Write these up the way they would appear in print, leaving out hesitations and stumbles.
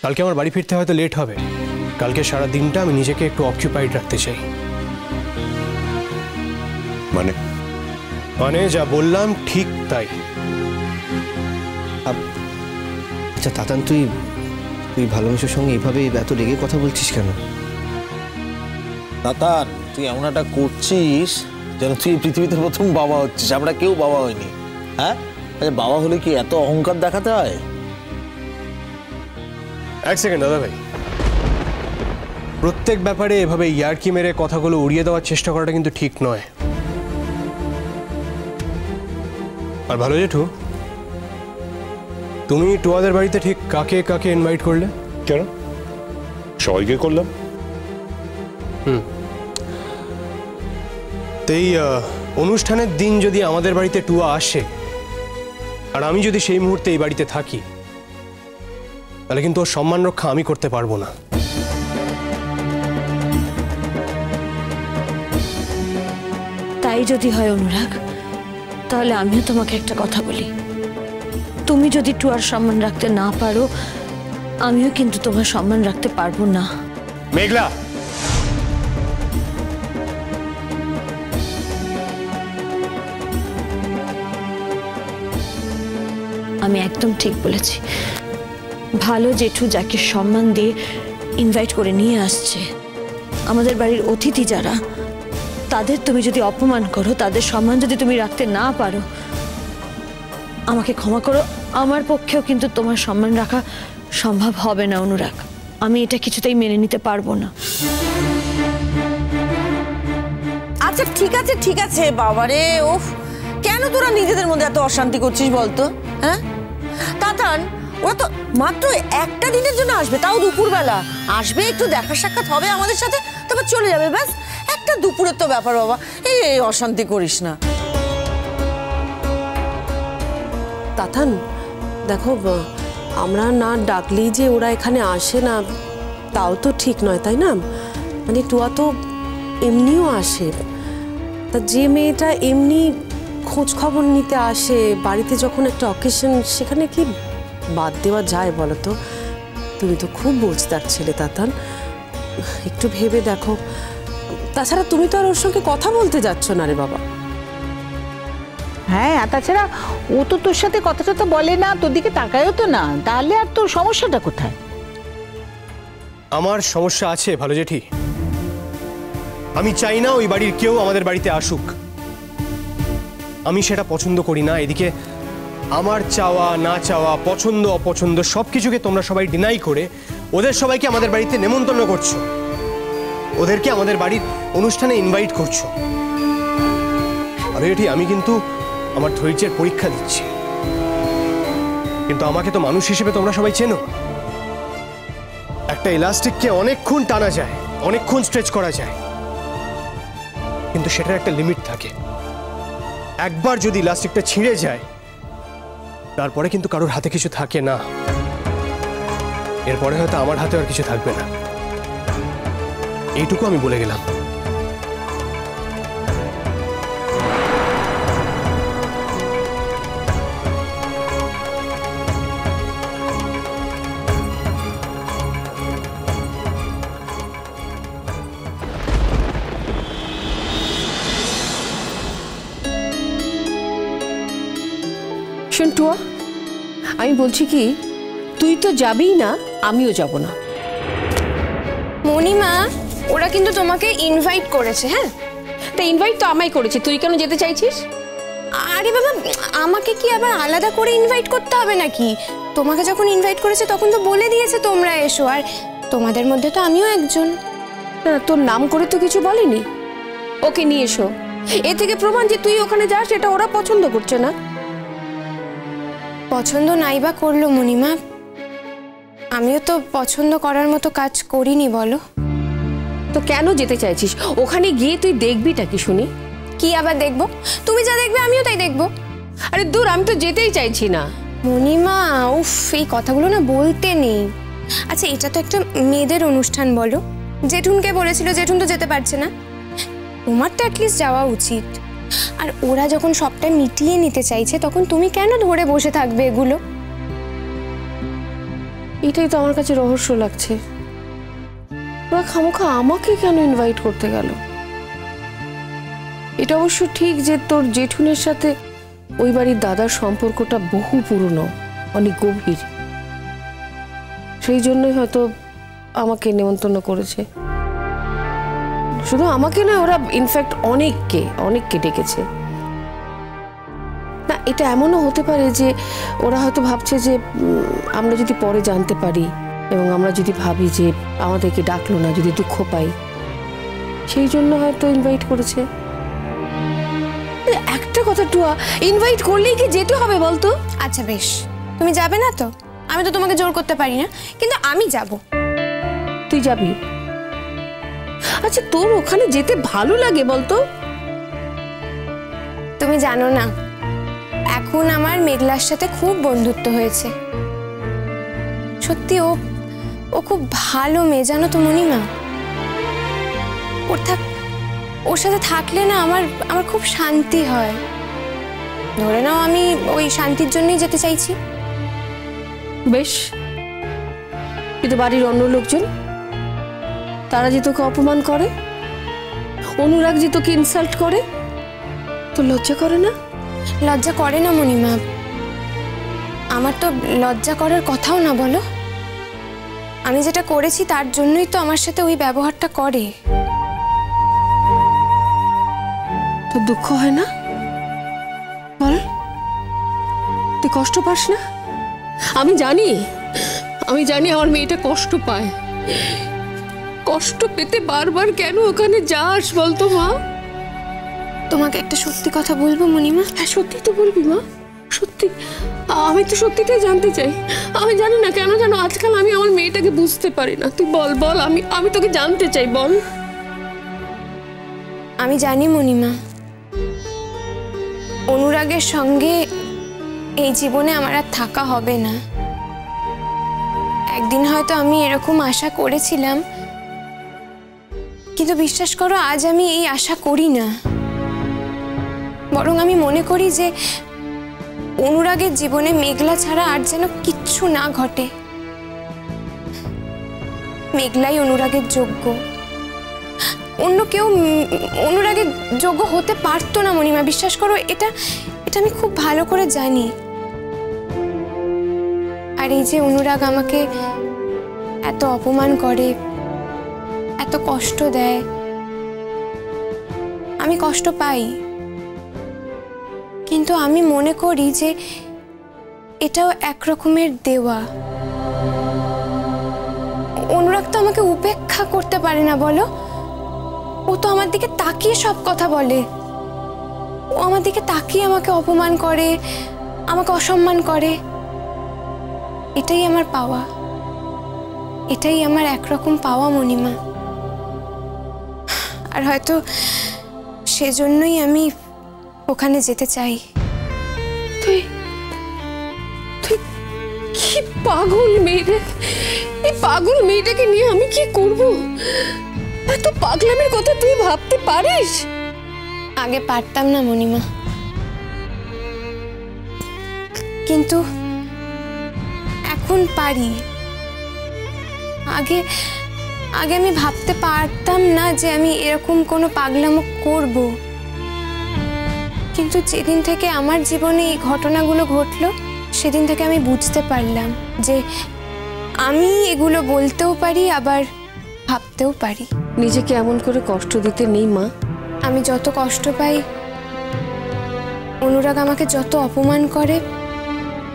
কালকে আমার বাড়ি ফিরতে হয়তো লেট হবে। কালকে সারা দিনটা আমি নিজেকে একটু অকুপাইড রাখতে চাই। মানে যা বললাম ঠিক তাই। আচ্ছা তাতান, তুই ভালোবাসার সঙ্গে এইভাবে এত রেগে কথা বলছিস কেন? তাতান, তুই এমন একটা করছিস যেন তুই পৃথিবীতে প্রথম বাবা হচ্ছিস। আমরা কেউ বাবা হয়নি। হ্যাঁ, বাবা হলে কি এত অহংকার দেখাতে হয়? এক সেকেন্ড দাদা ভাই, প্রত্যেক ব্যাপারে এভাবে ইয়ার্কি মেরে কথাগুলো উড়িয়ে দেওয়ার চেষ্টা করাটা কিন্তু ঠিক নয়। আর ভালো জেঠু, তুমি টুয়াদের বাড়িতে ঠিক কাকে কাকে ইনভাইট করলে? কেন, সবাইকে করলাম। তো এই অনুষ্ঠানের দিন যদি আমাদের বাড়িতে টুয়া আসে আর আমি যদি সেই মুহূর্তে এই বাড়িতে থাকি, তাহলে কিন্তু ওর সম্মান রক্ষা আমি করতে পারবো না। তাই যদি হয় অনুরাগ, তাহলে আমিও তোমাকে একটা কথা বলি। তুমি যদি টুয়ার সম্মান রাখতে না পারো, আমিও কিন্তু তোমার সম্মান রাখতে পারবো না। মেঘলা, আমি একদম ঠিক বলেছি। ভালো জেঠু যাকে সম্মান দিয়ে ইনভাইট করে নিয়ে আসছে, আমাদের বাড়ির অতিথি যারা, তাদের তুমি যদি অপমান করো, তাদের সম্মান যদি তুমি রাখতে না পারো, আমাকে ক্ষমা করো, আমার পক্ষেও কিন্তু তোমার সম্মান রাখা সম্ভব হবে না অনুরাগ। আমি এটা কিছুতেই মেনে নিতে পারবো না। আচ্ছা ঠিক আছে বাবারে, ওফ, কেন তোরা নিজেদের মধ্যে এত অশান্তি করছিস বলতো? হ্যাঁ তাতান, ওরা তো মাত্র একটা দিনের জন্য আসবে, তাও দুপুরবেলা আসবে, একটু দেখা সাক্ষাৎ হবে আমাদের সাথে, তারপর চলে যাবে, ব্যাস। একটা দুপুরের তো ব্যাপার বাবা, এই অশান্তি করিস না। তাতান দেখো, আমরা না ডাকলেই যে ওরা এখানে আসে না, তাও তো ঠিক নয়, তাই না? মানে টুয়া তো এমনিও আসে। তা যে মেয়েটা এমনি খোঁজ খবর নিতে আসে বাড়িতে যখন একটা অকেশন, সেখানে কি বাদ দেওয়া যায় বলো তো? তুমি তো খুব বোঝদার ছেলে তাতান, একটু ভেবে দেখো। তাছাড়া তুমি তো আর ওর সঙ্গে কথা বলতে যাচ্ছ না রে বাবা। হ্যাঁ, তাছাড়া ও তো তোর সাথে কথা টথা বলে না, তোর দিকে তাকায়ও তো না, তাহলে আর তোর সমস্যাটা কোথায়? আমার সমস্যা আছে ভালো জেঠি। আমি চাই না ওই বাড়ির কেউ আমাদের বাড়িতে আসুক। আমি সেটা পছন্দ করি না। এদিকে আমার চাওয়া না চাওয়া, পছন্দ অপছন্দ সবকিছুকে তোমরা সবাই ডিনাই করে ওদের সবাইকে আমাদের বাড়িতে নেমন্তন্ন করছো, ওদেরকে আমাদের বাড়ির অনুষ্ঠানে ইনভাইট করছো। ভালো জেঠি, আমি কিন্তু আমার ধৈর্যের পরীক্ষা দিচ্ছি, কিন্তু আমাকে তো মানুষ হিসেবে তোমরা সবাই চেনো। একটা ইলাস্টিককে অনেকক্ষণ টানা যায়, অনেকক্ষণ স্ট্রেচ করা যায়, কিন্তু সেটার একটা লিমিট থাকে। একবার যদি ইলাস্টিকটা ছিঁড়ে যায়, তারপরে কিন্তু কারোর হাতে কিছু থাকে না। এরপরে হয়তো আমার হাতে আর কিছু থাকবে না। এইটুকু আমি বলে গেলাম। শোন টুয়া, আমি বলছি কি, তুই তো যাবিই না, আমিও যাব না। মণিমা, ওরা কিন্তু তোমাকে ইনভাইট করেছে। হ্যাঁ, তা ইনভাইট তো আমায় করেছে, তুই কেন যেতে চাইছিস? আরে বাবা, আমাকে কি আবার আলাদা করে ইনভাইট করতে হবে নাকি? তোমাকে যখন ইনভাইট করেছে তখন তো বলে দিয়েছে তোমরা এসো, আর তোমাদের মধ্যে তো আমিও একজন। না, তোর নাম করে তো কিছু বলেনি। ওকে নিয়ে এসো, এ থেকে প্রমাণ যে তুই ওখানে যাস এটা ওরা পছন্দ করছে না। পছন্দ নাই বা করলো মণিমা, আমিও তো পছন্দ করার মতো কাজ করিনি বলো। তো কেন যেতে চাইছিস? ওখানে গিয়ে তুই দেখবিটা কি শুনি? কি আবার দেখবো? তুমি যা দেখবে আমিও তাই দেখবো। আরে দূর, আমি তো যেতেই চাইছি না। মণিমা, উফ, এই কথাগুলো না বলতে নেই। আচ্ছা, এটা তো একটা মেয়েদের অনুষ্ঠান বলো, জেঠুনকে বলেছিল, জেঠুন তো যেতে পারছে না, তোমার তো অ্যাটলিস্ট যাওয়া উচিত। আর ওরা যখন সবটা মিটিয়ে নিতে চাইছে, তখন তুমি কেন ধরে বসে থাকবে এগুলো? এটাই তো আমার কাছে রহস্য লাগছে। ওরা খামোখা আমাকে কেন ইনভাইট করতে গেল? এটা অবশ্য ঠিক যে তোর জেঠুনের সাথে ওই বাড়ির দাদার সম্পর্কটা বহু পুরনো, অনেক গভীর। সেই জন্যই হয়তো আমাকে নেমন্তন্ন করেছে। শুধু আমাকে না, ওরা ইনফ্যাক্ট অনেককে ডেকেছে। না, এটা এমনও হতে পারে যে ওরা হয়তো ভাবছে যে আমরা যদি পরে জানতে পারি এবং আমরা যদি ভাবি যে আমাদেরকে ডাকলো না, যদি দুঃখ পাই, সেই জন্য হয়তো ইনভাইট করেছে। একটা কথা টুয়া, ইনভাইট করলেই কি যেতে হবে বলতো? আচ্ছা বেশ, তুমি যাবে না তো? আমি তো তোমাকে জোর করতে পারি না, কিন্তু আমি যাব। তুই যাবি? আচ্ছা, তোর ওখানে যেতে ভালো লাগে বলতো? তুমি জানো না, এখন আমার মেঘলার সাথে খুব বন্ধুত্ব হয়েছে। সত্যি ও খুব ভালো মেয়ে, জানো তো মণিমা। ওর সাথে থাকলে না আমার খুব শান্তি হয়। ধরে নাও আমি ওই শান্তির জন্যই যেতে চাইছি। বেশ, কিন্তু বাড়ির অন্য লোকজন, তারা যে তোকে অপমান করে, অনুরাগ যে তোকে ইনসাল্ট করে, তো লজ্জা করে না? লজ্জা করে না মণিমা, আমার তো লজ্জা করার কথাও না। বলো, আমি যেটা করেছি তার জন্যই তো আমার সাথে ওই ব্যবহারটা করে। তোর দুঃখ হয় না? বল, তুই কষ্ট পাস না? আমি জানি আমার মেয়েটা কষ্ট পায়। কষ্ট পেতে বারবার কেন ওখানে যাস বলতো মা? তোমাকে একটা সত্যি কথা বলবো মণিমা? হ্যাঁ, সত্যি তো বলবি মা, সত্যি। আমি তো সত্যিটাই জানতে চাই। আমি জানি না কেন জানো আজকাল আমি আমার মেয়েটাকে বুঝতে পারি না। তুই বল, আমি তোকে জানতে চাই, বল। আমি জানি মণিমা, অনুরাগের সঙ্গে এই জীবনে আমার আর থাকা হবে না। একদিন হয়তো আমি এরকম আশা করেছিলাম, কিন্তু বিশ্বাস করো আজ আমি এই আশা করি না। বরং আমি মনে করি যে অনুরাগের জীবনে মেঘলা ছাড়া আর যেন কিচ্ছু না ঘটে। মেঘলাই অনুরাগের যোগ্য, অন্য কেউ অনুরাগের যোগ্য হতে পারতো না মণিমা। বিশ্বাস করো, এটা আমি খুব ভালো করে জানি। আর এই যে অনুরাগ আমাকে এত অপমান করে, এত কষ্ট দেয়, আমি কষ্ট পাই, কিন্তু আমি মনে করি যে এটাও এক রকমের দেওয়া। অনুরাগ তো আমাকে উপেক্ষা করতে পারে না, বলো। ও তো আমার দিকে তাকিয়ে সব কথা বলে। ও আমার দিকে তাকিয়ে আমাকে অপমান করে, আমাকে অসম্মান করে। এটাই আমার পাওয়া, এটাই আমার একরকম পাওয়া মণিমা। আর হয়তো সেজন্যই আমি ওখানে যেতে চাই। তুই কি পাগল মেয়ে রে! এই পাগল মেয়েটাকে নিয়ে আমি কি করব? এত পাগলামের কথা তুই ভাবতে পারিস? আগে পারতাম না মণিমা, কিন্তু এখন পারি। আগে আমি ভাবতে পারতাম না যে আমি এরকম কোনো পাগলামো করব। কিন্তু যেদিন থেকে আমার জীবনে এই ঘটনাগুলো ঘটলো, সেদিন থেকে আমি বুঝতে পারলাম যে আমি এগুলো বলতেও পারি, আবার ভাবতেও পারি। নিজেকে এমন করে কষ্ট দিতে নেই মা। আমি যত কষ্ট পাই, অনুরাগ আমাকে যত অপমান করে,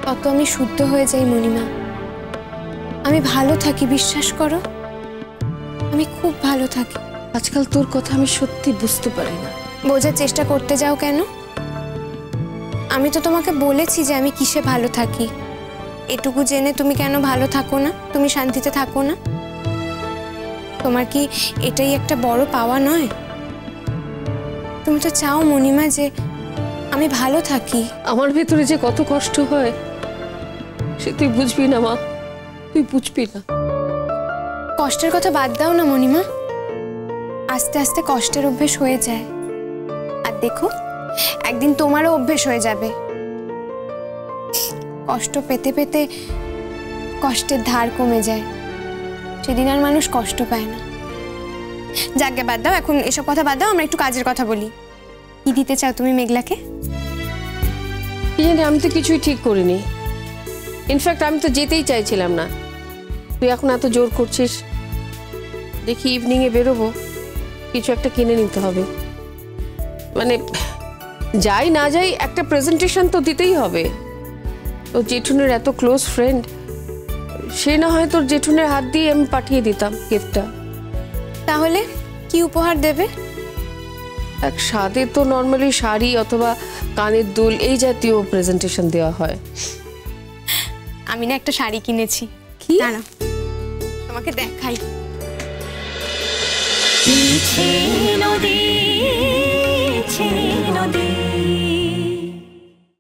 তত আমি শুদ্ধ হয়ে যাই মণিমা। আমি ভালো থাকি, বিশ্বাস করো, আমি খুব ভালো থাকি। আজকাল তোর কথা আমি সত্যি বুঝতে পারি না। বোঝার চেষ্টা করতে যাও কেন? আমি তো তোমাকে বলেছি যে আমি কিসে ভালো থাকি। এটুকু জেনে তুমি কেন ভালো থাকো না, তুমি শান্তিতে থাকো না? তোমার কি এটাই একটা বড় পাওয়া নয়? তুমি তো চাও মণিমা যে আমি ভালো থাকি। আমার ভেতরে যে কত কষ্ট হয় সে তুই বুঝবি না মা, তুই বুঝবি না। কষ্টের কথা বাদ দাও না মণিমা, আস্তে আস্তে কষ্টের অভ্যেস হয়ে যায়। আর দেখো, একদিন তোমারও অভ্যেস হয়ে যাবে। কষ্ট পেতে পেতে কষ্টের ধার কমে যায়, সেদিন আর মানুষ কষ্ট পায় না। যাকে বাদ দাও, এখন এসব কথা বাদ দাও, আমরা একটু কাজের কথা বলি। কি দিতে চাও তুমি মেঘলাকে? কি জানি, আমি তো কিছুই ঠিক করিনি। ইনফ্যাক্ট আমি তো যেতেই চাইছিলাম না, তুই এখন এত জোর করছিস। দেখি ইভিনিংয়ে বেরোবো, কিছু একটা কিনে নিতে হবে। মানে যাই না যাই একটা প্রেজেন্টেশন তো দিতেই হবে। তোর জেঠুনের এত ক্লোজ ফ্রেন্ড, সে না হয় তোর জেঠুনের হাত দিয়ে আমি পাঠিয়ে দিতাম গিফটটা। তাহলে কি উপহার দেবে? এক সাদে তো নর্মালি শাড়ি অথবা কানের দুল এই জাতীয় প্রেজেন্টেশন দেওয়া হয়। আমি না একটা শাড়ি কিনেছি। কি? না তোমাকে দেখাই। নদী